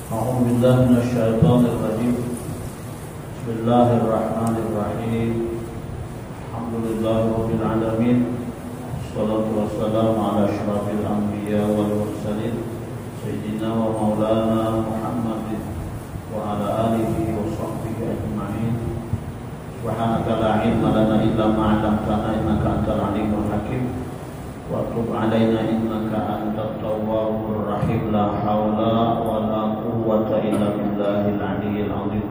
أعوذ بالله من الشيطان الرجيم. بسم الله الرحمن الرحيم. الحمد لله رب العالمين. والصلاة والسلام على أشرف الأنبياء والمرسلين سيدنا ومولانا محمد وعلى آله وصحبه أجمعين. سبحانك لا علم لنا إلا ما علمتنا إنك أنت العليم الحكيم. وتب علينا إنك أنت التواب الرحيم. لا حول ولا قوة إلا بالله العلي العظيم.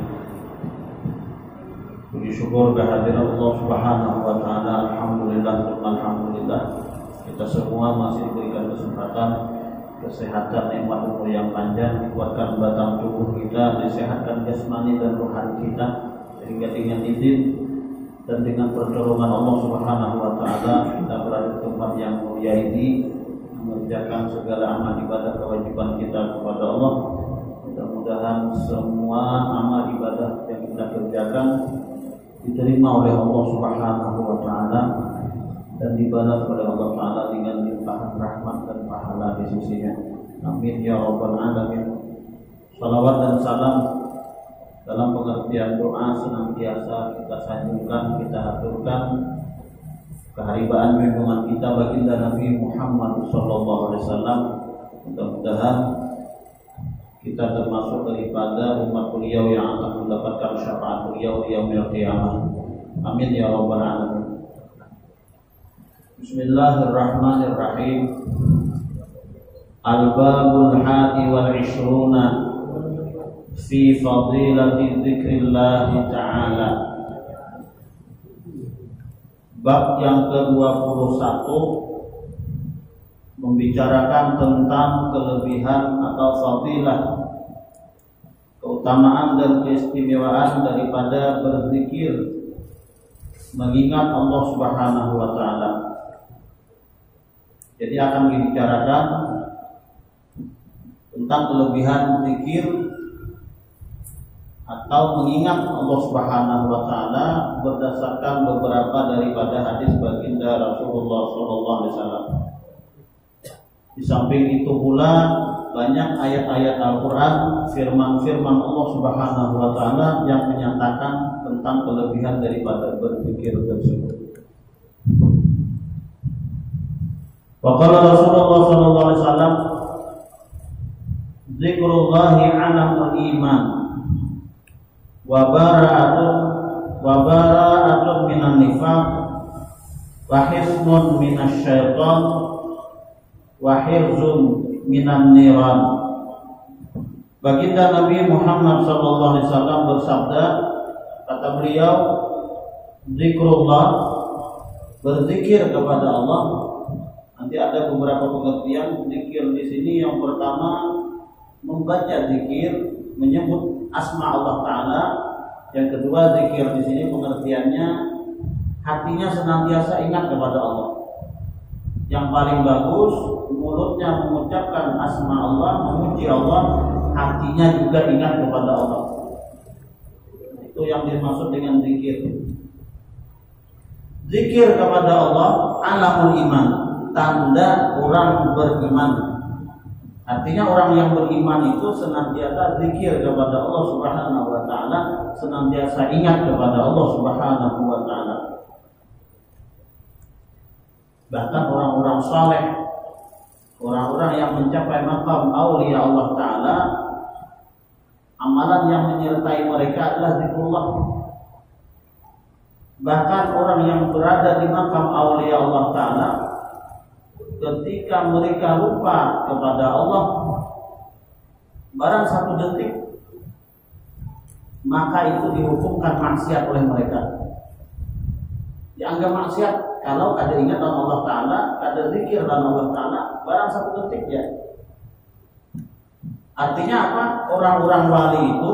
Puji syukur kehadiran Allah Subhanahu wa taala. Alhamdulillah, alhamdulillah. Kita semua masih diberikan kesempatan, kesehatan, nikmat umur yang panjang, dikuatkan batang tubuh kita, disehatkan jasmani dan rohani kita, sehingga dengan izin dan dengan pertolongan Allah Subhanahu wa taala kita berada di tempat yang mulia ini, mengerjakan segala amal ibadah kewajiban kita kepada Allah. Mudah-mudahan semua amal ibadah yang kita kerjakan diterima oleh Allah Subhanahu wa taala dan dibalas oleh Allah taala dengan limpahan rahmat dan pahala di sisinya. Amin ya rabbal alamin. Salawat dan salam dalam pengertian doa senantiasa kita sanjungkan, kita aturkan keharibaan junjungan kita baginda Nabi Muhammad SAW. Mudah-mudahan kita termasuk daripada umat beliau yang akan mendapatkan syafaat beliau di yaumil qiyamah. Amin ya rabbal alamin. Bismillahirrahmanirrahim. Al-babul hadi wal ishruna fi fadilati dzikrillah ta'ala. Bab yang ke-21 membicarakan tentang kelebihan atau fadilah, keutamaan dan keistimewaan daripada berzikir, mengingat Allah Subhanahu wa taala. Jadi akan dibicarakan tentang kelebihan zikir atau mengingat Allah Subhanahu wa taala berdasarkan beberapa daripada hadis baginda Rasulullah sallallahu alaihi wasallam. Di samping itu pula banyak ayat-ayat Al-Qur'an, firman-firman Allah Subhanahu wa taala yang menyatakan tentang kelebihan daripada berzikir tersebut. Wa qala Rasulullah sallallahu alaihi wasallam, "Dzikrullahi 'alamul iman wa bara'atun minan nifaq wa hisnun minasyaitan wa hirzun minan niran." Baginda Nabi Muhammad sallallahu alaihi wasallam bersabda, kata beliau, zikrullah, berzikir kepada Allah. Nanti ada beberapa pengertian zikir di sini. Yang pertama, membaca zikir, menyebut asma Allah taala. Yang kedua, zikir di sini pengertiannya hatinya senantiasa ingat kepada Allah. Yang paling bagus, mulutnya mengucapkan asma Allah, memuji Allah, hatinya juga ingat kepada Allah. Itu yang dimaksud dengan zikir. Zikir kepada Allah alamul iman, tanda orang beriman. Artinya orang yang beriman itu senantiasa zikir kepada Allah Subhanahu wa taala, senantiasa ingat kepada Allah Subhanahu wa taala. Bahkan orang-orang saleh, orang-orang yang mencapai maqam auliya Allah taala, amalan yang menyertai mereka adalah zikrullah. Bahkan orang yang berada di maqam auliya Allah taala, ketika mereka lupa kepada Allah barang satu detik, maka itu dihukumkan maksiat oleh mereka. Dianggap maksiat kalau ada ingatan Allah Ta'ala, ada zikir dan Allah Ta'ala barang satu detik ya. Artinya apa? Orang-orang wali itu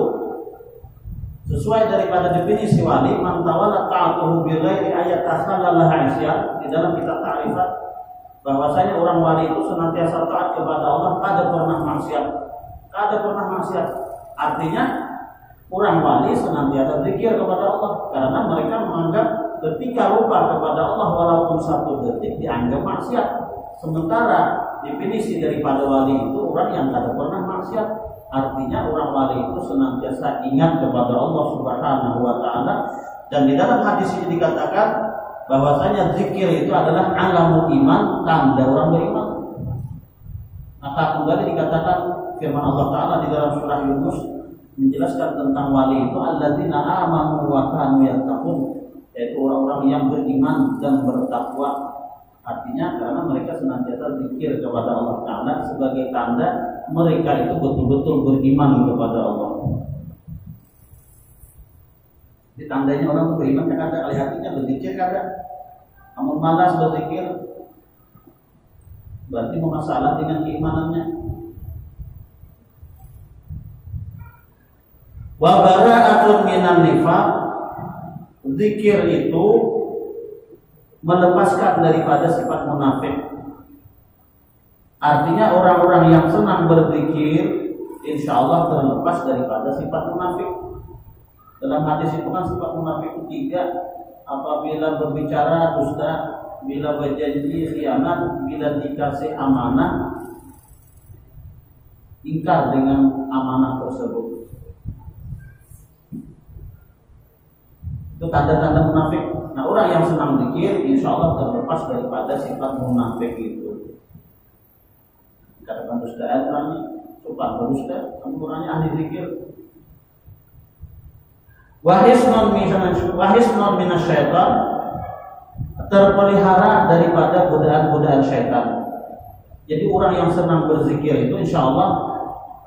sesuai daripada definisi wali, man tawalla ta'atuhu bi ghairi ayat takhallalaha isyan. Di dalam kitab ta'rifat bahwasanya orang wali itu senantiasa taat kepada Allah, kada pernah maksiat. Kada pernah maksiat. Artinya orang wali senantiasa zikir kepada Allah karena mereka menganggap ketika lupa kepada Allah walaupun satu detik dianggap maksiat. Sementara definisi daripada wali itu orang yang kada pernah maksiat. Artinya orang wali itu senantiasa ingat kepada Allah Subhanahu wa taala, dan di dalam hadis ini dikatakan bahwasanya zikir itu adalah alamul iman, tanda orang beriman. Maka kembali dikatakan firman Allah taala di dalam surah Yunus menjelaskan tentang wali itu alladzina amanu wa kanu yattaqun, yaitu orang-orang yang beriman dan bertakwa. Artinya karena mereka senantiasa zikir kepada Allah taala sebagai tanda mereka itu betul-betul beriman kepada Allah. Di tandanya orang beriman kan ada alih hatinya berzikir kada. Namun malas berzikir berarti bermasalah dengan keimanannya. Wa bara'atun minan nifaq, zikir itu melepaskan daripada sifat munafik. Artinya orang-orang yang senang berzikir insya Allah terlepas daripada sifat munafik. Dalam hadis itu kan sifat munafik itu 3, apabila berbicara dusta, bila berjanji khianat, bila dikasih amanah ingkar dengan amanah tersebut. Itu tanda-tanda munafik. Nah, orang yang senang zikir insya Allah terlepas daripada sifat munafik itu. Katakan dustaan orangnya, suka berdusta, orangnya ahli zikir. Wahisnon minasyaitan, terpelihara daripada godaan-godaan syaitan. Jadi orang yang senang berzikir itu insya Allah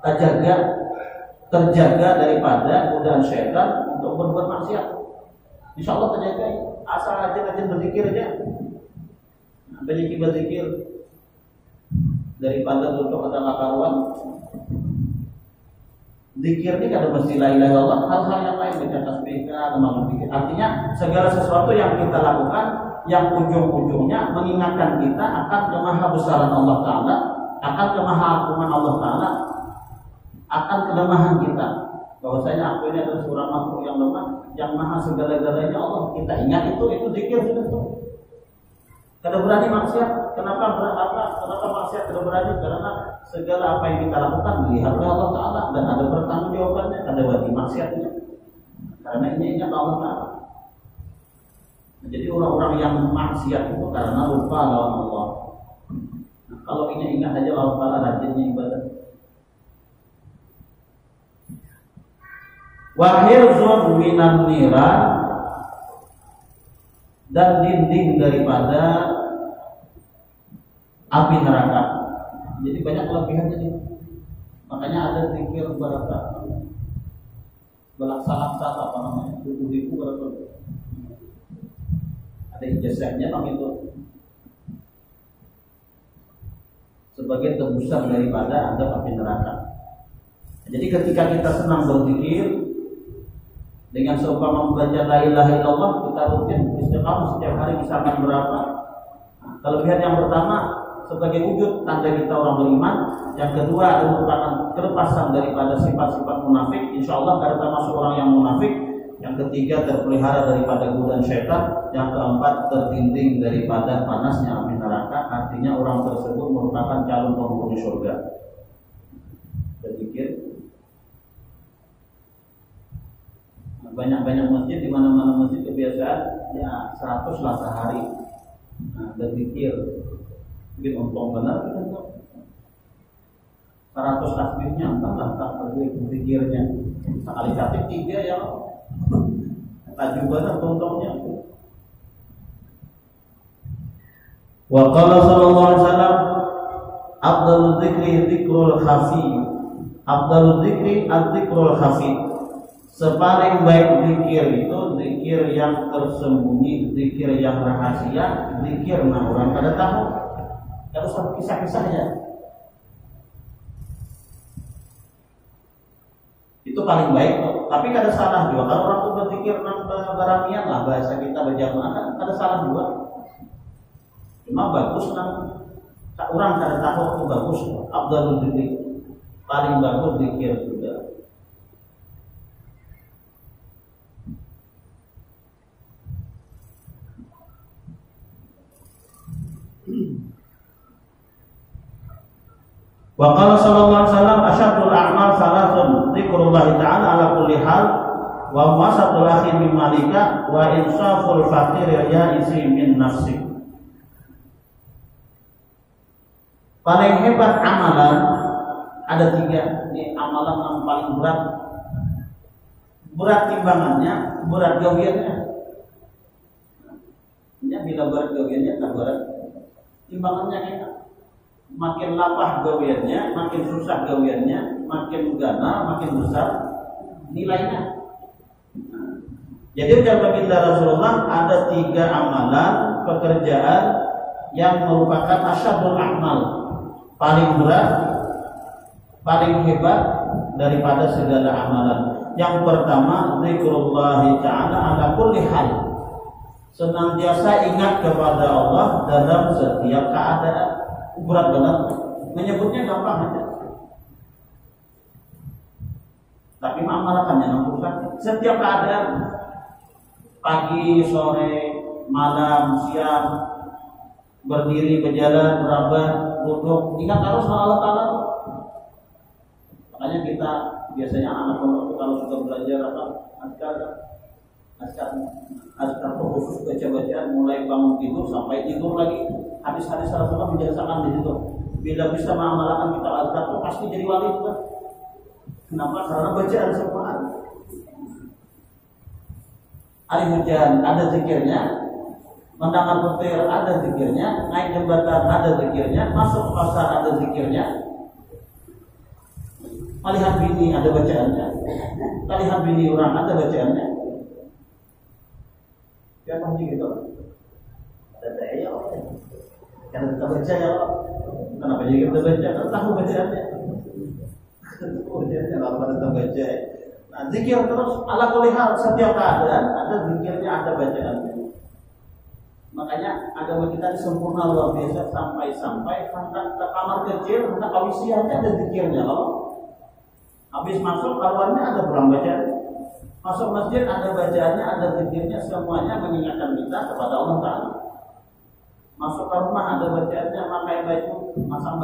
terjaga daripada godaan syaitan untuk berbuat maksiat. Insya Allah terjaga, asal rajin berzikir aja. Banyak berzikir daripada duduk atau karuan. Zikir ini kada mesti la ilaha illallah, hal-hal yang lain baca tasbih, atau zikir. Artinya segala sesuatu yang kita lakukan yang ujung-ujungnya mengingatkan kita akan kemahabesaran Allah Taala, akan kemahakuman Allah Taala, akan kelemahan kita. Bahwasanya aku ini adalah seorang makhluk yang lemah, yang maha segala-galanya Allah. Kita ingat itu zikir sudah tuh. Kada berani maksiat. Kenapa maksiat kada berani? Karena segala apa yang kita lakukan dilihat oleh Allah Taala dan ada pertanggungjawabannya, ada wajib maksiatnya. Karena ini ingat Allah Taala. Nah, jadi orang-orang yang maksiat itu karena lupa lawan Allah. Nah, kalau ini ingat aja Allah Taala, rajinnya ibadah. Wa hirzun minan niran, dan dinding daripada api neraka. Jadi banyak kelebihannya nih. Makanya ada zikir berapa belaksanaan apa namanya 7.000 berapa. Ada ijazahnya bang itu sebagai tebusan daripada adab api neraka. Jadi ketika kita senang berzikir dengan seumpama membaca la ilaha illallah, kita rutin istiqamah setiap hari misalkan berapa. Nah, kelebihan yang pertama sebagai wujud tanda kita orang beriman. Yang kedua adalah merupakan kelepasan daripada sifat-sifat munafik. Insya Allah karena termasuk orang yang munafik. Yang ketiga terpelihara daripada godaan syaitan. Yang keempat tertinding daripada panasnya api neraka. Artinya orang tersebut merupakan calon penghuni surga. Berpikir banyak-banyak masjid, di mana-mana masjid kebiasaan ya 100 lah sehari. Nah, berpikir mungkin untung benar kan 100 tasbihnya entahlah tak berpikirnya sekali satu 3 ya tadi benar untungnya. Wa qala sallallahu alaihi wasallam afdalul dzikri dzikrul khafi, afdalul dzikri adz-dzikrul khafi. Sepaling baik zikir itu zikir yang tersembunyi, zikir yang rahasia, zikir nah orang pada tahu. Tidak usah kisah-kisahnya. Itu paling baik. Tapi kada salah juga kalau orang itu berzikir beramian lah, bahasa kita berjamaah kan kada salah juga. Cuma bagus kan orang kada tahu itu bagus. Afdalul dzikri, paling bagus zikir juga. Wa qala sallallahu alaihi wasallam asyadul a'mal salatun dzikrullah ta'ala ala kulli hal wa wasatul akhi min malika wa insaful faqir ya'isi min nafsi. Paling hebat amalan ada 3. Ini amalan yang paling berat. Berat timbangannya, berat gawiannya. Ya, bila berat gawiannya tak berat timbangannya enak. Makin lapah gawiannya, makin susah gawiannya, makin gana, makin besar nilainya. Jadi ujar baginda Rasulullah ada 3 amalan pekerjaan yang merupakan asyadul a'mal, paling berat, paling hebat daripada segala amalan. Yang pertama, zikrullah ta'ala ala kulli hal, senantiasa ingat kepada Allah dalam setiap keadaan. Berat banget, menyebutnya gampang aja, tapi mengamalkannya nampak susah. Setiap keadaan, pagi, sore, malam, siang, berdiri, berjalan, merabat, duduk, ingat harus Allah Ta'ala. Makanya kita biasanya anak pondok kalau sudah belajar apa azkar khusus baca-bacaan mulai bangun tidur sampai tidur lagi. Hadis-hadis Rasulullah menjelaskan di situ. Bila bisa mengamalkan kita azkar itu pasti jadi wali juga. Kenapa? Karena bacaan Al-Quran. Hari hujan ada zikirnya, mendengar petir ada zikirnya, naik jembatan ada zikirnya, masuk pasar ada zikirnya, melihat bini ada bacaannya, melihat bini orang ada bacaannya. Ya pasti gitu. Ada daya karena kita baca ya. Kenapa jadi kita baca? Karena tahu bacaannya. Bacaannya kalau kita baca. Nah, zikir terus ala kulli hal, setiap keadaan ada zikirnya, ada bacaannya. Makanya agama kita ini sempurna luar biasa sampai hendak ke kamar kecil, hendak kawisiannya ada zikirnya loh. Habis masuk keluarnya ada pulang bacaan. Masuk masjid ada bacaannya, ada zikirnya, semuanya mengingatkan kita kepada Allah Ta'ala. Masuk ke rumah ada bacaannya, pakai baju, masang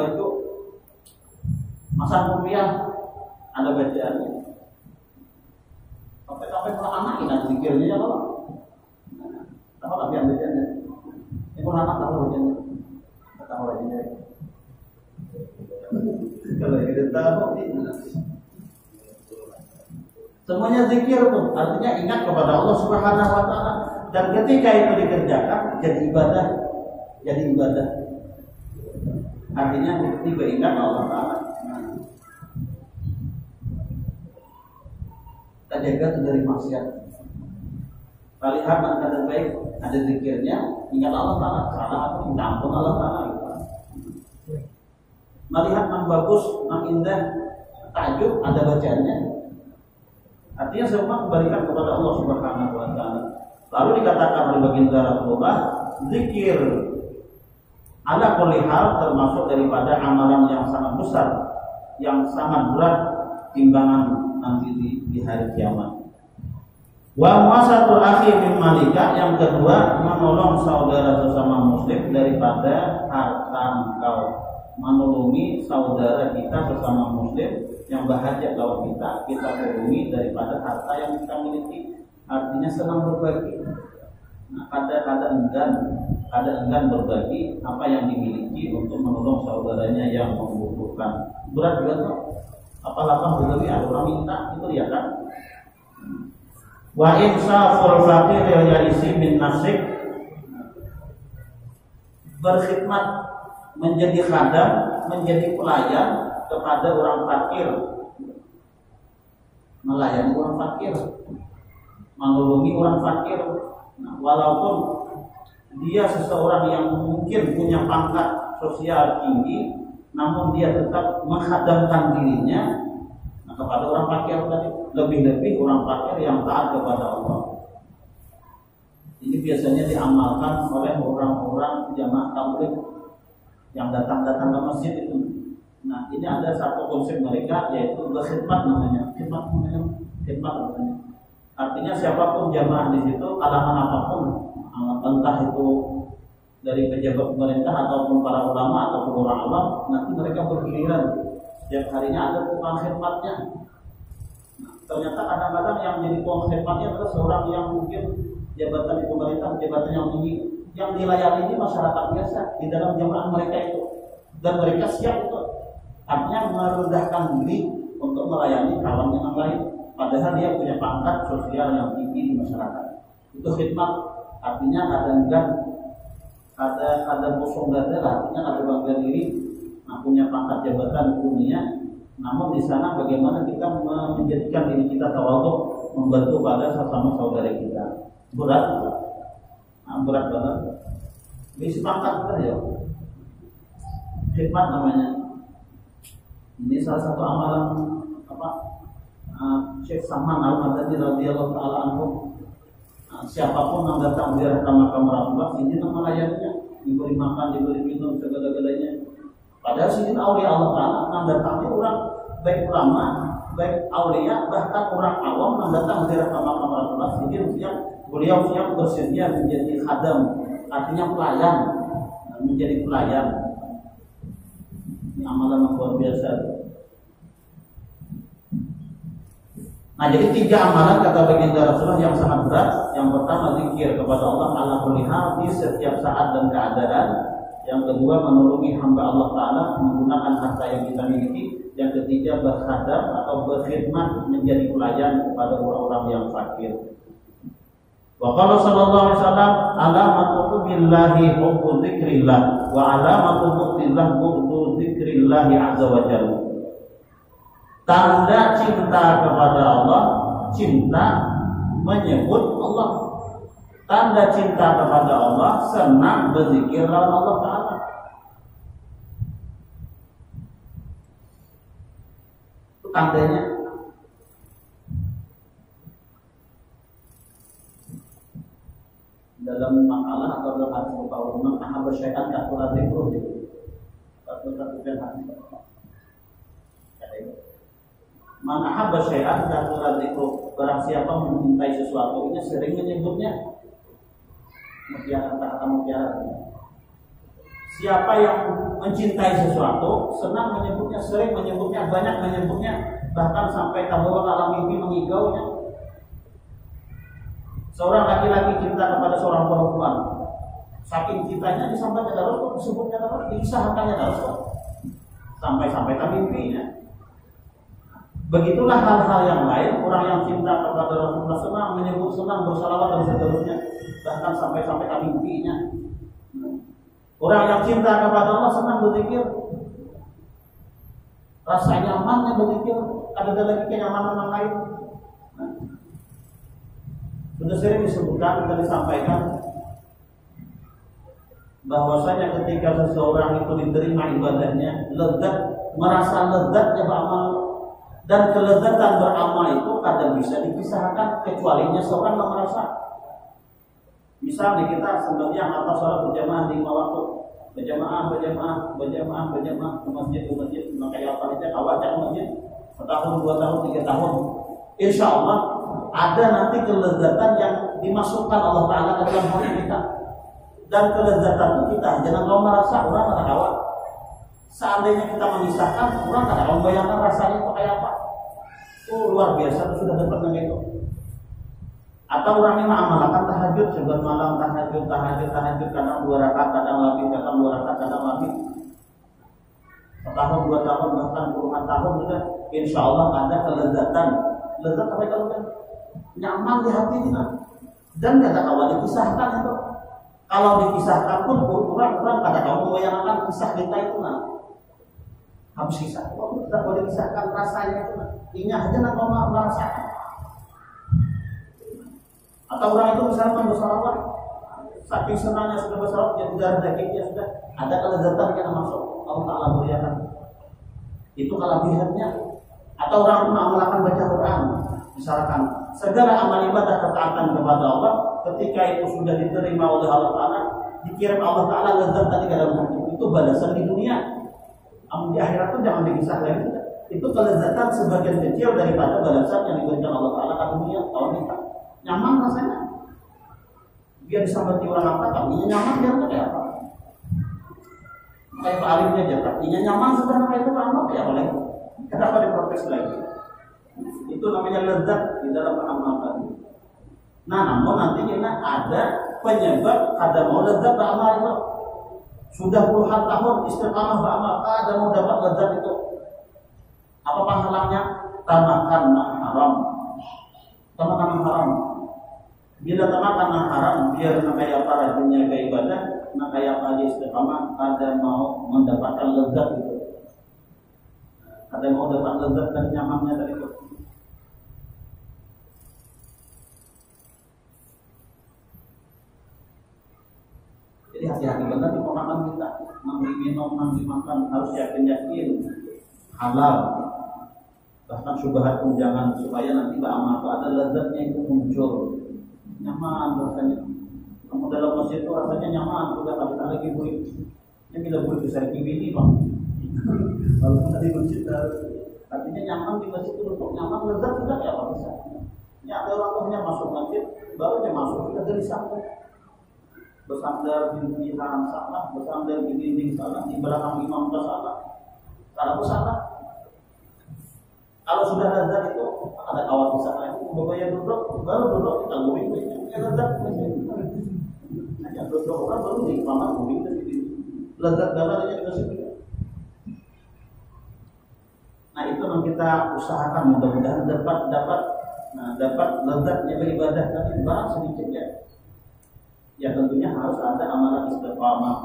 rupiah, ada bacaannya. Sampai kalau anak ini ada zikirnya ya Allah. Tahu tapi yang bacaannya. Ini pun anak tahu bacaannya. Tahu bacaannya. Kalau kita tahu ini. Semuanya zikir tuh, artinya ingat kepada Allah Subhanahu wa Ta'ala, dan ketika itu dikerjakan jadi ibadah. Artinya tiba ingat Allah Ta'ala. Kita jaga dari maksiat. Lihat maka baik ada zikirnya, ingat Allah Ta'ala, salah atau minta ampun Allah Ta'ala. Melihat yang bagus, yang indah, takjub ada bacaannya. Artinya semua kembalikan kepada Allah Subhanahu wa Ta'ala. Lalu dikatakan oleh baginda Rasulullah, zikir ala kulli hal termasuk daripada amalan yang sangat besar, yang sangat berat timbangan nanti di hari kiamat. Wa muasatul akhi min malika, yang kedua menolong saudara sesama muslim daripada harta engkau. Menolongi saudara kita sesama muslim yang bahagia kalau kita tolongi daripada harta yang kita miliki. Artinya senang berbagi. Nah, ada enggan berbagi apa yang dimiliki untuk menolong saudaranya yang membutuhkan. Berat juga tuh. Apalagi berbagi ada orang minta, itu ya kan. Wa insaful faqir ya'isi min nasib, berkhidmat, menjadi khadam, menjadi pelayan kepada orang fakir, melayani orang fakir, menolongi orang fakir. Nah, walaupun dia seseorang yang mungkin punya pangkat sosial tinggi, namun dia tetap menghadamkan dirinya kepada orang fakir tadi, lebih-lebih orang fakir yang taat kepada Allah. Ini biasanya diamalkan oleh orang-orang jamaah tabligh yang datang ke masjid itu. Nah, ini ada satu konsep mereka, yaitu berkhidmat namanya. Khidmat. Artinya siapapun jamaah di situ, kalangan apapun, entah itu dari pejabat pemerintah ataupun para ulama ataupun orang awam, nanti mereka bergiliran setiap harinya ada tukang khidmatnya. Nah, ternyata kadang-kadang yang jadi tukang khidmatnya adalah seorang yang mungkin jabatan di pemerintah, jabatan yang tinggi, yang dilayani ini masyarakat biasa di dalam jamaah mereka itu, dan mereka siap itu, artinya merendahkan diri untuk melayani kawan yang lain, padahal dia punya pangkat sosial yang tinggi di masyarakat. Itu khidmat, artinya ada kosong dada, artinya ada bangga diri, punya pangkat jabatan dunia. Namun di sana bagaimana kita menjadikan diri kita tawadhu, membantu pada sesama saudara kita. Berat banget. Ini pangkat kita ya. Khidmat namanya. Ini salah satu amalan Syekh Salman Al-Madani radhiyallahu taala anhu. Siapapun yang datang di makam Rasulullah, ini melayaninya, diberi makan, diberi minum, segala-galanya. Padahal sini aulia Allah Taala yang datangnya orang baik ulama, baik aulia, bahkan orang awam yang datang di makam Rasulullah, ini beliau siap bersedia menjadi khadam, artinya pelayan, menjadi pelayan. Ini amalan yang luar biasa. Nah, jadi 3 amalan kata baginda Rasulullah yang sangat berat. Yang pertama zikir kepada Allah ala kulli hal di setiap saat dan keadaan. Yang kedua menolongi hamba Allah Taala menggunakan harta yang kita miliki. Yang ketiga berkhadam atau berkhidmat menjadi pelayan kepada orang-orang yang fakir. Wa qala sallallahu alaihi wasallam alamatu billahi hubbu dzikrillah wa alamatu buktillah bughdu dzikrillah azza wa jalla. Tanda cinta kepada Allah, cinta menyebut Allah. Tanda cinta kepada Allah, senang berzikir lawan Allah Ta'ala. Itu tandanya. Dalam makalah atau dalam hadis bahwa man ahabba syai'an kathura dzikruh itu. Satu-satunya hadis. Man ahabba syai'an kathura dzikruh. Barang siapa mencintai sesuatu, ini sering menyebutnya. Kata mutiara. Siapa yang mencintai sesuatu, senang menyebutnya, sering menyebutnya, banyak menyebutnya, bahkan sampai terbawa dalam mimpi mengigaunya. Seorang laki-laki cinta kepada seorang perempuan, saking cintanya disampaikan terus, disebutnya terus, diusahakannya terus, sampai tak mimpinya. Begitulah hal-hal yang lain, orang yang cinta kepada Rasulullah senang menyebut, senang bersalawat dan seterusnya, bahkan sampai tak mimpinya. Orang yang cinta kepada Allah senang berzikir, rasa nyamannya berzikir, ada lagi kenyamanan yang lain. Sudah sering disebutkan dan disampaikan bahwasanya ketika seseorang itu diterima ibadahnya, merasa lezatnya beramal, dan kelezatan beramal itu kadang bisa dipisahkan kecualinya seorang yang merasa. Misalnya kita sebenarnya apa sholat berjamaah 5 waktu, berjamaah ke masjid, kayak apa aja, awal masjid, setahun, 2 tahun, 3 tahun, insya Allah ada nanti kelezatan yang dimasukkan Allah Ta'ala ke dalam hati kita. Dan kelezatan itu kita jangan kau merasa orang kata kawan. Seandainya kita mengisahkan, orang kata kawan bayangkan rasanya itu kayak apa. Luar biasa, sudah dapat dengan itu. Atau orang ini mengamalkan tahajud, sebulan malam tahajud, kadang 2 rakaat, kadang lebih, kadang 2 rakaat, kadang lebih. Setahun, 2 tahun, bahkan puluhan tahun sudah, insya Allah ada kelezatan. Lezat apa itu kan? Nyaman di hati kita. Dan kata kawan dipisahkan itu. Kalau dipisahkan pun kurang kata kawan membayangkan kisah kita itu habis kisah. Kita boleh pisahkan rasanya itu. Ingat aja nak kau merasakan. Atau orang itu misalnya bersalawat, saking senangnya sudah bersalawat, jadi darah dagingnya sudah ada kelezatan yang masuk. Allah Ta'ala muliakan. Itu kelebihannya. Atau orang mengamalkan baca Quran, misalkan segala amal ibadah ketaatan kepada Allah, ketika itu sudah diterima oleh Allah Ta'ala, dikirim Allah Ta'ala lezat ke dalam hati, itu balasan di dunia. Di akhirat itu jangan dipisah lagi. Itu kelezatan sebagian kecil daripada balasan yang diberikan Allah Ta'ala ke dunia. Kalau kita nyaman rasanya, biar disambati orang apa, tapi nyaman biar kayak apa. Kayak Pak Alimnya aja, artinya nyaman sudah kayak itu amal ya boleh. Kenapa diprotes lagi? Itu namanya lezat di dalam amal tadi. Nah, namun nantinya ada penyebab ada mau lezat beramal itu. Sudah puluhan tahun istiqamah beramal, ada mau dapat lezat itu. Apa penghalangnya? Tamakan haram. Tamakan haram. Bila tamakan haram, biar kayak apa rajinnya ke ibadah, kayak apa istiqamah, ada mau mendapatkan lezat itu. Ada mau dapat lezat dan nyamannya dari itu. Jadi hati-hati benar di pemakan kita, minum, makan harus yakin halal. Bahkan syubhat pun jangan, supaya nanti beramal ada lezatnya itu muncul. Nyaman rasanya. Kamu dalam masjid itu rasanya nyaman, sudah tak lagi buih. Yang bila buih besar ini Pak. Kalau kita di masjid artinya nyaman di masjid itu untuk nyaman lezat juga ya Pak bisa. Ini ada orang tuanya masuk masjid, baru dia masuk kita dari sana. Bersandar di jiran sana, bersandar di dinding sana, di belakang imam ke sana. Kalau ke sana, kalau sudah lezat itu ada kawan di sana itu berbahaya duduk, baru duduk kita guring, ya lezat. Hanya duduk orang baru di kamar guring dari lezat gambarnya di masjid. Nah itu yang kita usahakan mudah-mudahan dapat lezatnya beribadah, tapi barang sedikit ya. Ya tentunya harus ada amalan istiqamah.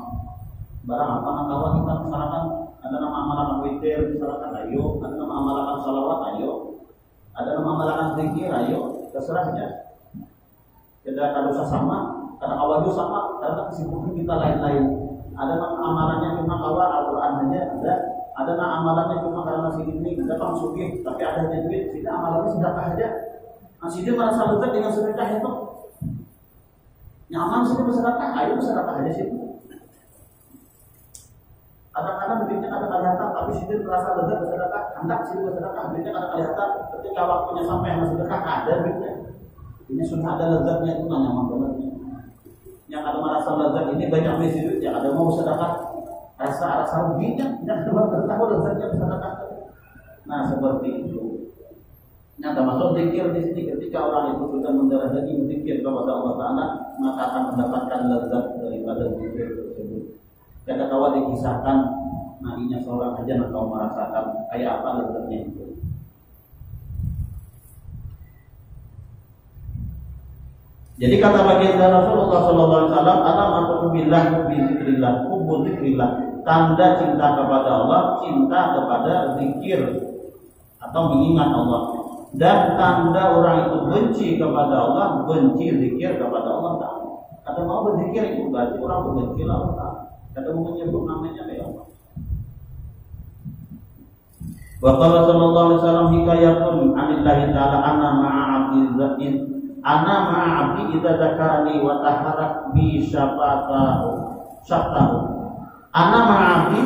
Barang apa nama kita misalkan ada nama amalan witir, misalkan ayo, ada nama amalan salawat ayo, ada nama amalan zikir ayo, terserahnya. Tidak ada dosa sama, karena awal dosa sama, karena kesibukan kita lain-lain. Ada nama amalannya cuma awal Al-Quran saja, ada nama amalannya cuma karena si ini kita kan sugih, tapi ada duit, tidak amalannya sedekah aja. Masih dia merasa lezat dengan sedekah itu. Nyaman sih bersedekah, ayo bersedekah aja sih. Kadang-kadang duitnya ada kelihatan, tapi sih terasa lezat bersedekah. Hendak sih bersedekah, duitnya ada kelihatan. Ketika waktunya sampai yang bersedekah ada duitnya. Ini sudah ada lezatnya itu nyaman banget. Yang ada merasa lezat ini banyak misi duit, yang ada mau bersedekah, rasa ruginya, yang ada tahu lezatnya bersedekah. Nah seperti itu. Nah termasuk zikir di sini, ketika orang itu sudah mendarah daging zikir kepada Allah Taala, maka akan mendapatkan lezat daripada zikir tersebut. Tidak tahu dikisahkan, nabinya seorang aja nak tahu merasakan kayak apa lezatnya itu. Jadi kata baginda Rasulullah SAW, alamatu billah bi zikrillah, hubbu zikrillah, tanda cinta kepada Allah, cinta kepada zikir atau mengingat Allah. Dan tanda orang itu benci kepada Allah, benci zikir kepada Allah Ta'ala. Kata mau berzikir itu berarti orang itu benci Allah Ta'ala. Kata mau menyebut namanya ya Allah. Wa qala sallallahu alaihi wasallam hikayatun anillahi ta'ala ana ma'a 'abdi zakin ana ma'a 'abdi idza dzakarani wa taharak bi syafatahu. Ana ma'a 'abdi,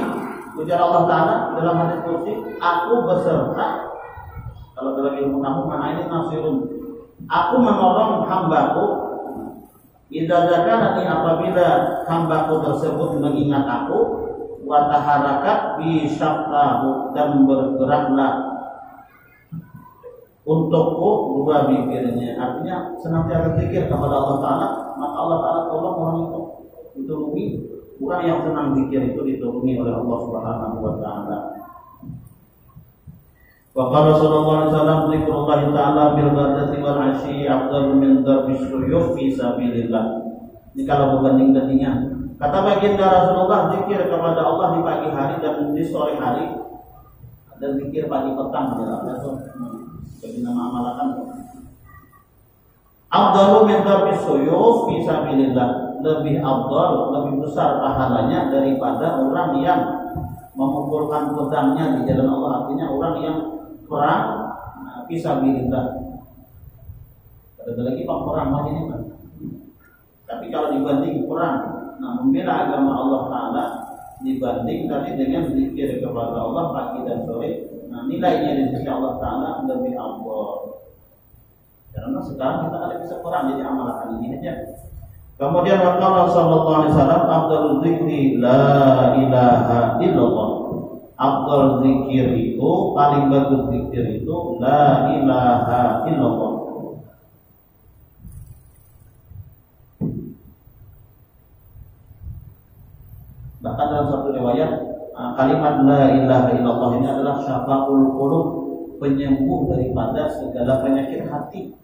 ujar Allah Ta'ala dalam hadis qudsi, aku beserta. Kalau dalam ilmu nahwu mana ini nasirun. Aku menolong hambaku. Idza zakarani, apabila hambaku tersebut mengingat aku, wa taharakat bi syaftahu, dan bergeraklah untukku dua bibirnya. Artinya senantiasa zikir kepada Allah Taala, maka Allah Taala tolong orang itu ditolongi. Orang yang senang zikir itu ditolongi oleh Allah Subhanahu wa Ta'ala. Wa qala sallallahu alaihi wasallam zikrullah ta'ala bil ghadati wal 'ashyi afdalu min darbis suyuf fi sabilillah. Ini kalau berbanding-bandingan. Kata baginda Rasulullah, zikir kepada Allah di pagi hari dan di sore hari, dan zikir pagi petang adalah itu bagi nama amalakan. Afdalu min darbis suyuf fi sabilillah. Lebih afdal, lebih besar pahalanya daripada orang yang memukulkan pedangnya di jalan Allah. Artinya orang yang perang fisabilillah. Ada lagi pak perang lagi ini kan. Tapi kalau dibanding perang, membela agama Allah Taala dibanding tadi dengan zikir kepada Allah pagi dan sore, nilainya di sisi Allah Taala lebih afdal. Karena sekarang kita ada bisa perang, jadi amalkan ini aja. Kemudian waqala sallallahu alaihi wasallam afdhalul dzikri la ilaha illallah. Afdhal zikir itu, paling bagus zikir itu la ilaha illallah. Bahkan dalam satu riwayat kalimat la ilaha illallah ini adalah syafaul qulub, penyembuh daripada segala penyakit hati.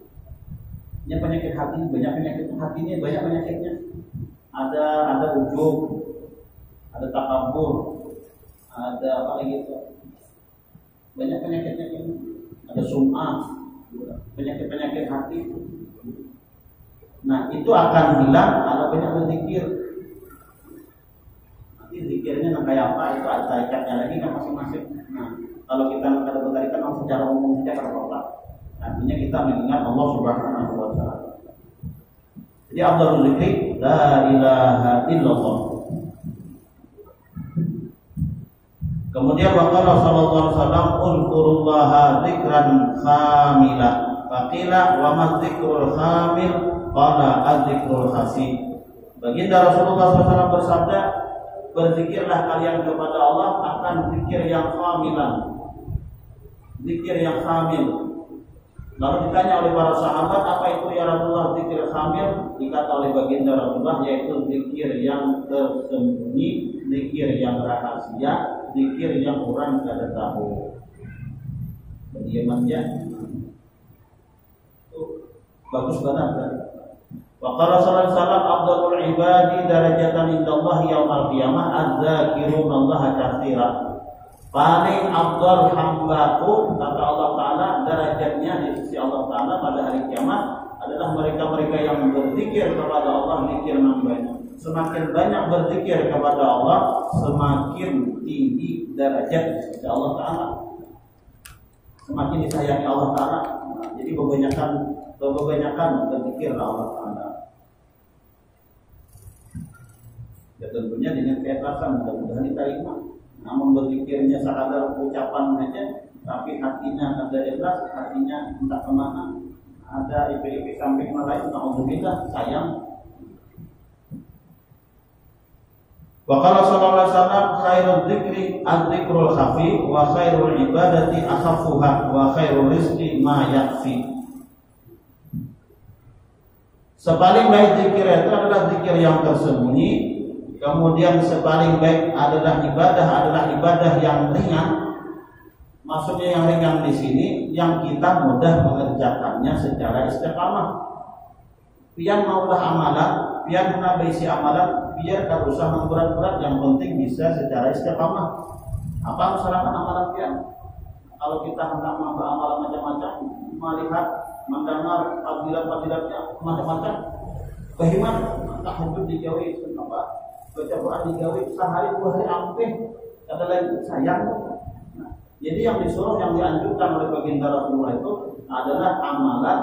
Ini penyakit hati, banyak penyakit hatinya, banyak penyakitnya. Ada ujub, ada takabur, ada apa lagi itu? Banyak penyakitnya ini. Ada sum'ah, penyakit-penyakit hati. Nah, itu akan hilang kalau banyak berzikir. Zikirnya kayak apa itu ada tarikatnya lagi kan masing-masing. Nah, kalau kita ada bertarikat secara umum saja apa-apa. Artinya kita mengingat Allah Subhanahu wa taala. Jadi afdhalul zikri la ilaha illallah. Kemudian waqala sallallahu alaihi wasallam uzkurullaha dzikran khamila. Faqila wa ma dzikrul khamil? Qala adzikrul khasi. Baginda Rasulullah SAW bersabda, berzikirlah kalian kepada Allah akan zikir yang khamilan, zikir yang khamil. Lalu ditanya oleh para sahabat, apa itu ya Rasulullah zikir khamil? Dikata oleh baginda Rasulullah, yaitu zikir yang tersembunyi, zikir yang rahasia, zikir yang orang tidak tahu. Berdiam aja. Bagus banget kan? Wa qala sallallahu alaihi wasallam afdhalul ibadi darajatan indallahi yaumil qiyamah adz-dzakiruna Allaha katsiran. Paling afdal hambaku kata Allah Taala derajatnya di sisi Allah Taala pada hari kiamat adalah mereka-mereka yang berzikir kepada Allah zikir yang banyak. Semakin banyak berzikir kepada Allah, semakin tinggi derajat di sisi Allah Taala. Semakin disayangi Allah Taala. Nah, jadi kebanyakan berzikir Allah Taala. Ya tentunya dengan keikhlasan, mudah-mudahan diterima. Namun berzikirnya sekadar ucapan saja, tapi hatinya ada ikhlas, hatinya entah kemana, ada ipik-ipik samping lain, na'udzubillah, sayang. Wa qala sallallahu alaihi wasallam khairul dzikri adz-dzikrul khafi wa khairul ibadati akhaffuha wa khairul rizqi ma yakfi. Sepaling baik zikir itu adalah zikir yang tersembunyi. Kemudian sepaling baik adalah ibadah yang ringan. Maksudnya yang ringan di sini yang kita mudah mengerjakannya secara istiqamah. Pian maulah amalan, pian mengabisi amalan, biar tak usah memberat-berat, yang penting bisa secara istiqamah. Apa masyarakat amalan pian? Kalau kita hendak beramal macam-macam, melihat, mendengar fadilat-fadilatnya macam-macam, bagaimana tahajud dijauhi apa? Baca Quran digawe sehari 2 hari ampih, kata lain sayang. Nah, jadi yang disuruh, yang dianjurkan oleh baginda Rasulullah itu adalah amalan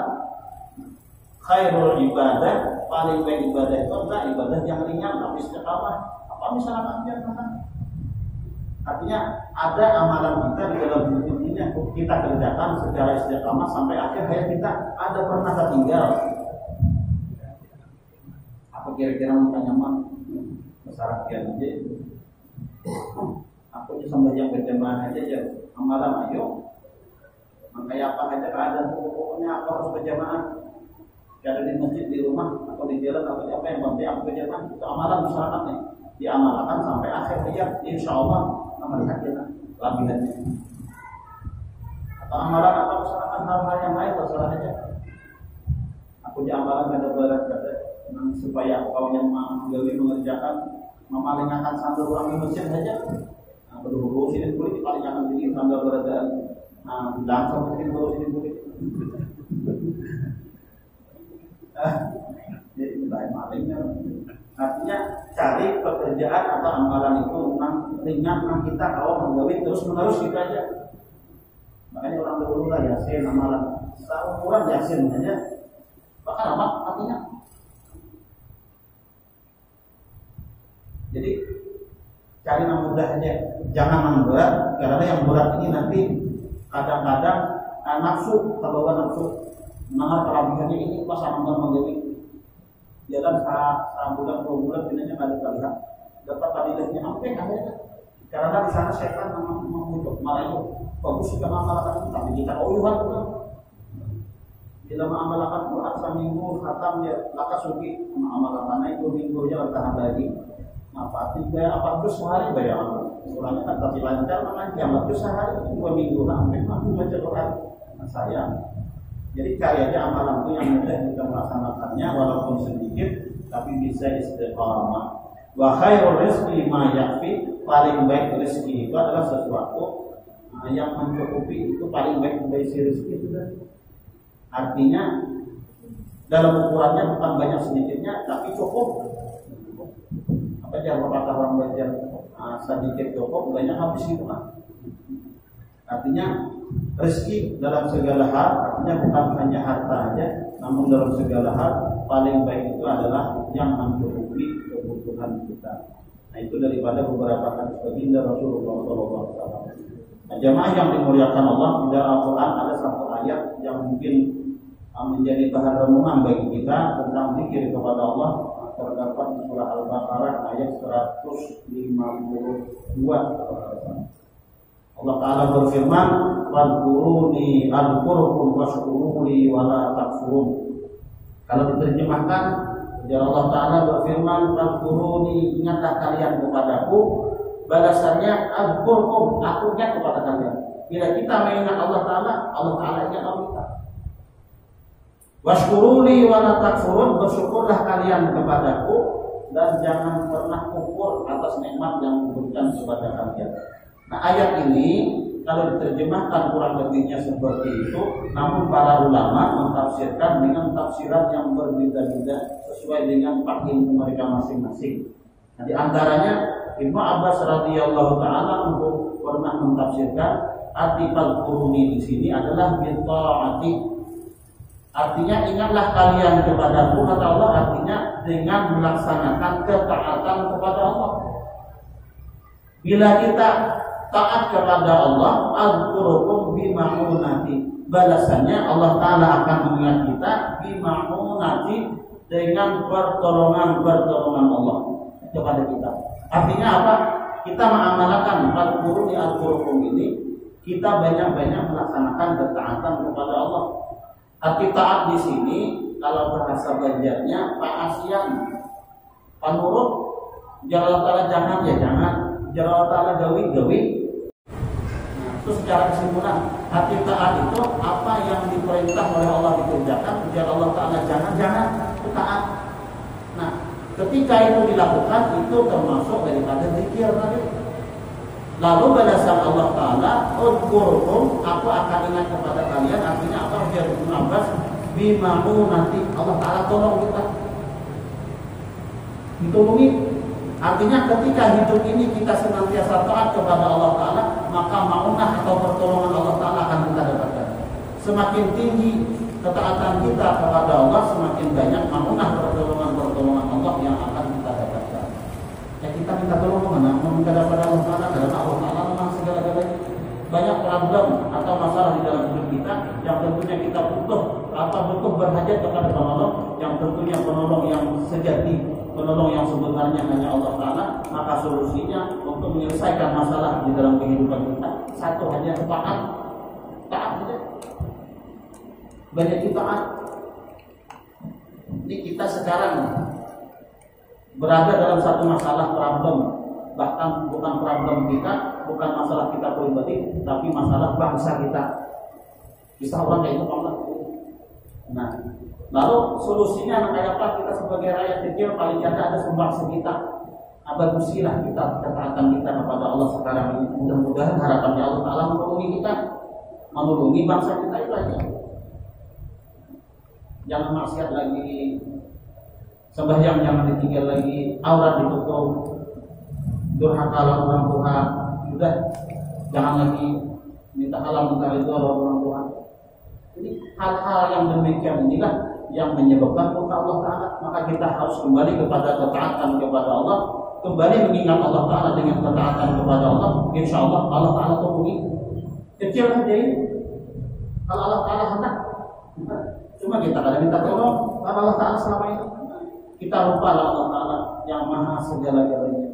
khairul ibadah, paling baik ibadah itu adalah ibadah yang ringan tapi istiqamah. Apa misalnya kan? Artinya ada amalan kita di dalam hidup ini yang kita kerjakan secara istiqamah sampai akhir hayat kita, ada pernah tertinggal. Apa kira-kira makanya masyarakat aja, aku cuma sembahyang berjamaah aja ya, amalan ayo, makanya apa aja keadaan pokoknya aku harus berjamaah, ada di masjid, di rumah atau di jalan atau apa yang penting aku berjamaah, itu amalan masyarakatnya, diamalkan sampai akhir hayat, insya Allah melihat kita labihannya. Atau amalan atau masyarakat hal-hal yang lain terserah aja. Aku diamalan kada berat kada, supaya kau yang mengerjakan memalingkan sambil orang di mesin saja. Nah, berdua sini kulit dipalingkan sini sambil berada. Nah, langsung mungkin berdua sini kulit. Jadi lain malingnya. Artinya cari pekerjaan atau amalan itu ringan yang kita kalau menggawe terus menerus kita aja. Makanya orang dulu lah yasin amalan. Sekarang kurang yasin saja. Bahkan apa artinya? Jadi cari yang mudah aja, jangan yang berat, karena yang berat ini nanti kadang-kadang nafsu, terbawa nafsu, mendengar kerabihannya ini pas aman menggawi. jalan sebulan 2 bulan pinanya nggak ada terlihat, dapat fadilahnya sampai akhirnya karena di sana setan membujuk malah itu bagus jika mengamalkan tapi kita oyuhan juga bila mengamalkan Quran seminggu khatam dia laka suki mengamalkan itu minggunya bertahan lagi apa 3-4 juz sehari bayar Qurannya kan tapi lancar makanya 4 juz sehari 2 minggu sampai mampu baca Quran sayang. Jadi kayaknya amalan itu yang mudah kita melaksanakannya walaupun sedikit tapi bisa istiqamah. Wa khairul rizqi ma yakfi, paling baik rezeki itu adalah sesuatu yang mencukupi, itu paling baik dari rezeki itu kan. Artinya dalam ukurannya bukan banyak sedikitnya tapi cukup. Apa aja pepatah orang belajar sedikit cukup banyak habis gitu kan. Artinya rezeki dalam segala hal, artinya bukan hanya harta aja, namun dalam segala hal paling baik itu adalah yang mencukupi kebutuhan kita. Nah itu daripada beberapa hadis baginda Rasulullah SAW. Nah jamaah yang dimuliakan Allah, di dalam Al-Quran ada satu ayat yang mungkin menjadi bahan renungan bagi kita tentang zikir kepada Allah. Terdapat di surah Al-Baqarah ayat 152. Allah Ta'ala berfirman, "Fadkuruni adkurkum washkuruli wala takfurun." Kalau diterjemahkan, Allah Ta'ala berfirman, "Fadkuruni, ingatlah kalian kepadaku." Balasannya, adkurkum, aku ingat kepada kalian. Bila kita mengingat Allah Ta'ala, Allah Ta'ala ingat kita. Washkuruli wala takfurun, bersyukurlah kalian kepadaku dan jangan pernah kufur atas nikmat yang diberikan kepada kalian. Nah ayat ini kalau diterjemahkan kurang lebihnya seperti itu, namun para ulama mentafsirkan dengan tafsiran yang berbeda-beda sesuai dengan ilmu mereka masing-masing. Nah di antaranya Ibnu Abbas radhiyallahu taala pernah mentafsirkan arti fadkuruni di sini adalah bil taati. Artinya ingatlah kalian kepadaku, kata Allah, artinya dengan melaksanakan ketaatan kepada Allah. Bila kita taat kepada Allah, azkurukum bima'unati. Balasannya Allah Ta'ala akan mengingat kita bima'unati dengan pertolongan Allah kepada kita. Artinya apa? Kita mengamalkan azkuruni azkurukum ini, kita banyak-banyak melaksanakan ketaatan kepada Allah. Arti taat di sini kalau bahasa Banjarnya paasian, panurut. Jalla Ta'ala jangan ya jangan, Jalla Ta'ala gawi. Itu secara kesimpulan, hati taat itu apa yang diperintah oleh Allah dikerjakan, biar Allah Ta'ala jangan itu taat. Nah, ketika itu dilakukan itu termasuk daripada zikir tadi. Lalu balasan Allah Ta'ala, udkurkum, aku akan ingat kepada kalian, artinya apa? Biar Ibnu Abbas bima'unati, Allah Ta'ala tolong kita, ditolongi. Artinya ketika hidup ini kita senantiasa taat kepada Allah Ta'ala, maka ma'unah atau pertolongan Allah Ta'ala akan kita dapatkan. Semakin tinggi ketaatan kita kepada Allah, semakin banyak ma'unah pertolongan Allah yang akan kita dapatkan. Ya kita minta tolong kemana? Meminta kepada Allah Ta'ala, karena Allah Ta'ala memang segala-galanya. Banyak problem atau masalah di dalam hidup kita yang tentunya kita butuh berhajat kepada penolong, yang tentunya penolong yang sejati, penolong yang sebenarnya hanya Allah Ta'ala. Maka solusinya untuk menyelesaikan masalah di dalam kehidupan kita satu hanya taat saja. Banyak kita taat. Ini kita sekarang berada dalam satu masalah problem, bahkan bukan problem kita, bukan masalah kita pribadi, tapi masalah bangsa kita. Bisa orang kayak itu Allah. Nah, lalu solusinya kayak apa? Kita sebagai rakyat kecil paling tidak ada sumbangsi kita. Bagusilah kita ketaatan kita kepada Allah sekarang ini. Mudah-mudahan harapannya Allah Ta'ala menolongi kita, menolongi bangsa kita itu aja. Jangan maksiat lagi, sembahyang jangan ditinggal lagi, aurat ditutup, durhaka lawan orang tua, sudah jangan lagi minta halal minta ridho lawan orang tua. Jadi hal-hal yang demikian inilah yang menyebabkan murka Allah Ta'ala. Maka kita harus kembali kepada ketaatan kepada Allah, kembali mengingat Allah Ta'ala dengan ketaatan kepada Allah. Insya Allah Allah Ta'ala tolongi. Kecil aja ini, kalau Allah Ta'ala hendak, cuma kita kadang minta tolong karena Allah Ta'ala selama ini. kita lupa Allah Ta'ala yang maha segala-galanya.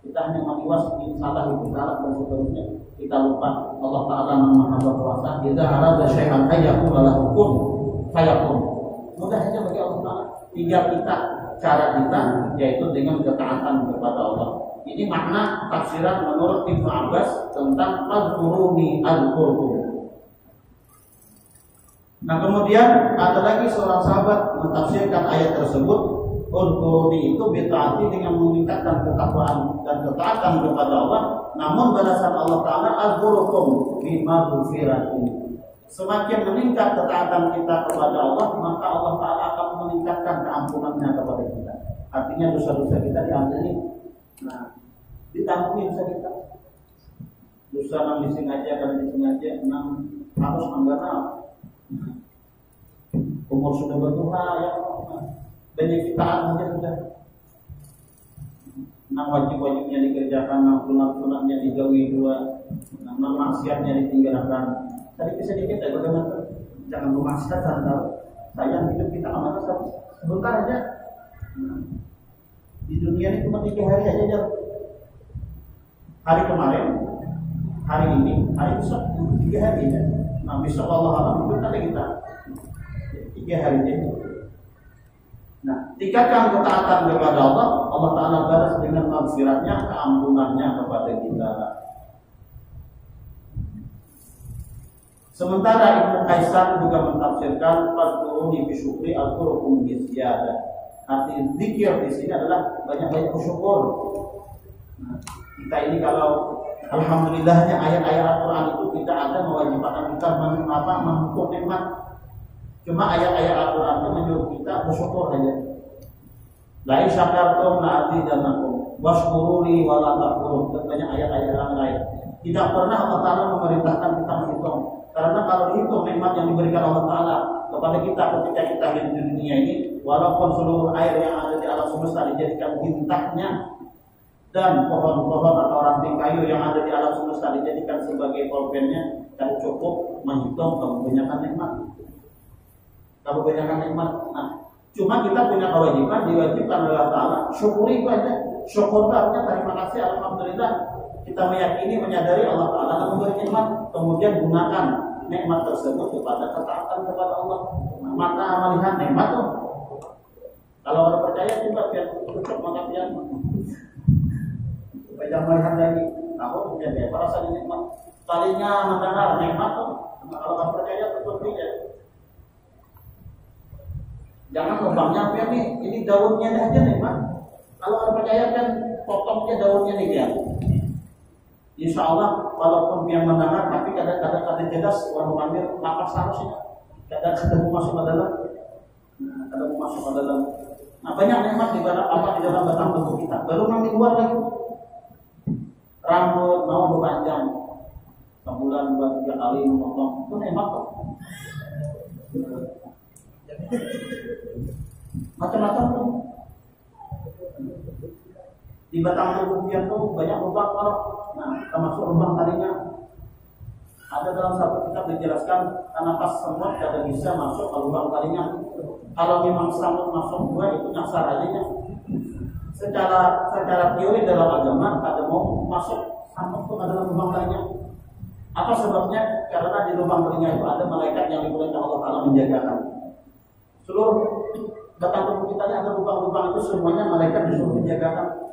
Kita hanya meniwas ini salah itu salah dan seterusnya. Kita lupa Allah Ta'ala yang maha berkuasa. Idza arada syai'an ayyakun lahu kun fayakun. Mudah saja bagi Allah Ta'ala. Tinggal kita, cara kita yaitu dengan ketaatan kepada Allah. Ini makna tafsiran menurut Ibnu Abbas tentang al-quruni al-qurun. Nah kemudian ada lagi seorang sahabat mentafsirkan ayat tersebut, al-quruni itu berarti dengan meningkatkan ketakwaan dan ketaatan kepada Allah. Namun balasan Allah Ta'ala al-qurukum bima ghufiratin. Semakin meningkat ketaatan kita kepada Allah, maka Allah Ta'ala akan meningkatkan keampunannya kepada kita. Artinya dosa-dosa kita diampuni. Nah, ditampuni dosa kita. Dosa nang disengaja dan disengaja nang harus anggana. Umur sudah bertua ya, banyak kitaan saja sudah. Nang wajib-wajibnya dikerjakan, nang sunat-sunatnya digawi dua, nang maksiatnya ditinggalkan. Sedikit-sedikit ya bagaimana? Jangan bermaksiat tahu. Sayang hidup kita amat sebentar aja. Di dunia ini cuma 3 hari aja jauh. Hari kemarin, hari ini, hari besok 3 hari aja. Nah besok Allah alam berkata kita 3 hari aja. Nah, tingkatkan ketaatan kepada Allah, Allah Ta'ala balas dengan maghfiratnya, keampunannya kepada kita. Sementara Ibnu Kaisar juga mentafsirkan fadkuruni bisyukri al-qurukum biziyadah. Arti zikir di sini adalah banyak-banyak bersyukur. Nah, kita ini kalau alhamdulillahnya ayat-ayat Al-Quran itu tidak ada mewajibkan kita menghukum nikmat. Cuma ayat-ayat Al-Quran itu menyuruh kita bersyukur saja. La in syakartum la azidannakum washkuruni wa la takfurun. Banyak ayat-ayat yang lain. Tidak pernah Allah Ta'ala memerintahkan kita menghitung. Karena kalau dihitung nikmat yang diberikan Allah Ta'ala kepada kita ketika kita hidup di dunia ini, walaupun seluruh air yang ada di alam semesta dijadikan bintangnya, dan pohon-pohon atau ranting kayu yang ada di alam semesta dijadikan sebagai pulpennya, dan cukup menghitung kebanyakan nikmat. Kebanyakan nikmat. Nah, cuma kita punya kewajiban, diwajibkan oleh Allah Ta'ala, syukuri itu aja. Syukur itu artinya terima kasih, alhamdulillah. Kita meyakini, menyadari Allah Ta'ala akan memberi nikmat, kemudian gunakan nikmat tersebut kepada ketaatan kepada Allah. Maka melihat nikmat tuh. Kalau orang percaya juga biar cukup maka biar supaya melihat lagi. Tahu jadi apa rasanya nikmat? Talinya mendengar nikmat tuh. Kalau orang percaya betul tidak. Jangan lubangnya apa nih? Ini daunnya aja nikmat. Kalau orang percaya kan potongnya daunnya nih dia. Insya Allah walaupun dia mendengar tapi kadang-kadang ada jelas orang memanggil nafas harusnya kadang-kadang masuk ke dalam, kadang masuk ke dalam. Nah banyak nikmat di dalam batang tubuh kita. Baru yang di luar lagi. Rambut mau berpanjang, sebulan 2-3 kali memotong itu nikmat kok. Macam-macam tuh. Di batang tubuh dia tuh banyak lubang kalau, nah termasuk lubang talinya. Ada dalam satu kitab dijelaskan karena pas semut tidak bisa masuk ke lubang talinya. Kalau memang semut masuk gua itu nyasar aja. Secara teori dalam agama ada mau masuk semut itu adalah lubang talinya. Apa sebabnya? Karena di lubang talinya itu ada malaikat yang diperintah Allah Ta'ala menjagakan. Seluruh batang tubuh kita ini ada lubang-lubang itu semuanya malaikat disuruh menjagakan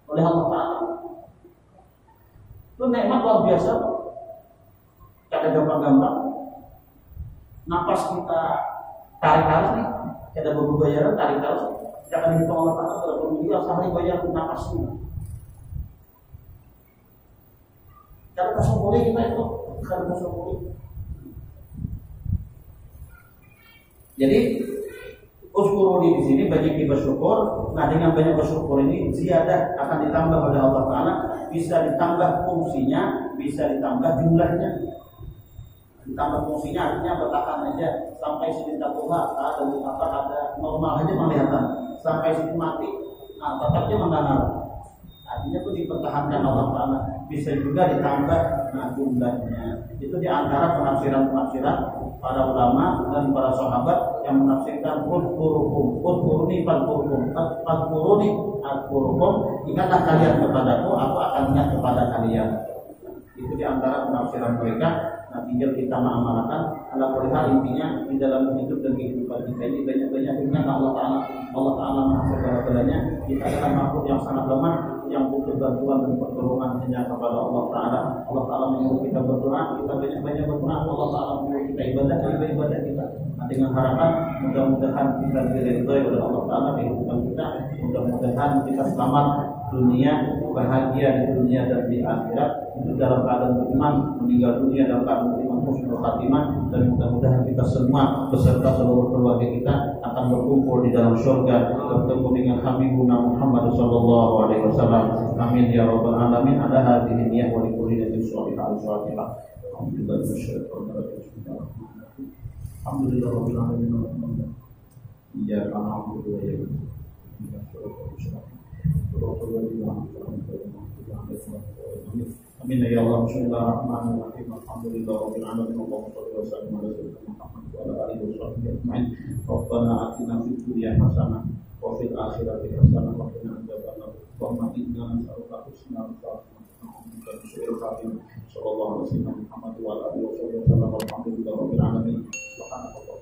oleh Allah Ta'ala. Itu nikmat luar biasa. Kada gampang-gampang. Napas kita tarik-tarik nih, kada berbayaran tarik-tarik. Jangan dihitung Allah Ta'ala kalau bermiliar sehari bayar napasnya. Kada tersyukuri kita itu, kada tersyukuri. Jadi Usykuruni di sini banyak bersyukur. Nah dengan banyak bersyukur ini ziyadah akan ditambah oleh Allah Ta'ala. Bisa ditambah fungsinya, bisa ditambah jumlahnya. Ditambah fungsinya artinya bertahan aja sampai sini tak tua, ada normal aja penglihatan. Sampai sini mati, nah tetapnya mendengar. Artinya itu dipertahankan Allah Ta'ala. bisa juga ditambah jumlahnya. Itu diantara penafsiran para ulama dan para sahabat yang menafsirkan udkuruni fadkuruni, ingatlah kalian kepadaku, aku akan ingat kepada kalian. Itu diantara penafsiran mereka. Nah, tinggal kita mengamalkan. Ala kulli hal, intinya di dalam hidup dan kehidupan kita ini banyak-banyak ingat Allah Taala Maha Segala-galanya. Kita adalah makhluk yang sangat lemah, yang butuh bantuan dan pertolongan hanya kepada Allah Taala. Allah Taala menyuruh kita berdoa, kita banyak-banyak berdoa. Allah Taala menyuruh kita ibadah kita. Nah, dengan harapan mudah-mudahan kita diridhoi oleh Allah Taala kehidupan kita. Mudah-mudahan kita selamat dunia, bahagia di dunia dan di akhirat. Itu dalam keadaan beriman, meninggal dunia dalam keadaan beriman, husnul khatimah. Dan mudah-mudahan kita semua beserta seluruh keluarga kita akan berkumpul di dalam surga bertemu dengan Habibuna Muhammad sallallahu alaihi wasallam. Amin ya rabbal alamin. Ada hadhihi niyyah wa likulli niyatin shalihah al-fatihah. Alhamdulillah Alhamdulillah rabbil alamin. Iyyaka na'budu wa iyyaka nasta'in. Amin ya Allah. Bismillahirrahmanirrahim. Alhamdulillah rabbil alamin. Allahumma shalli wa sallim ala sayyidina Muhammad wa ala alihi wa sahbihi ajma'in. Rabbana atina fid dunya hasanah wa fil akhirati hasanah wa qina adzabannar. Allahumma inna nas'aluka husnal khatimah wa su'ul khatimah. Sallallahu alaihi wa sallam Muhammad wa ala alihi wa sahbihi wa sallam. Alhamdulillah rabbil alamin. Subhanallah.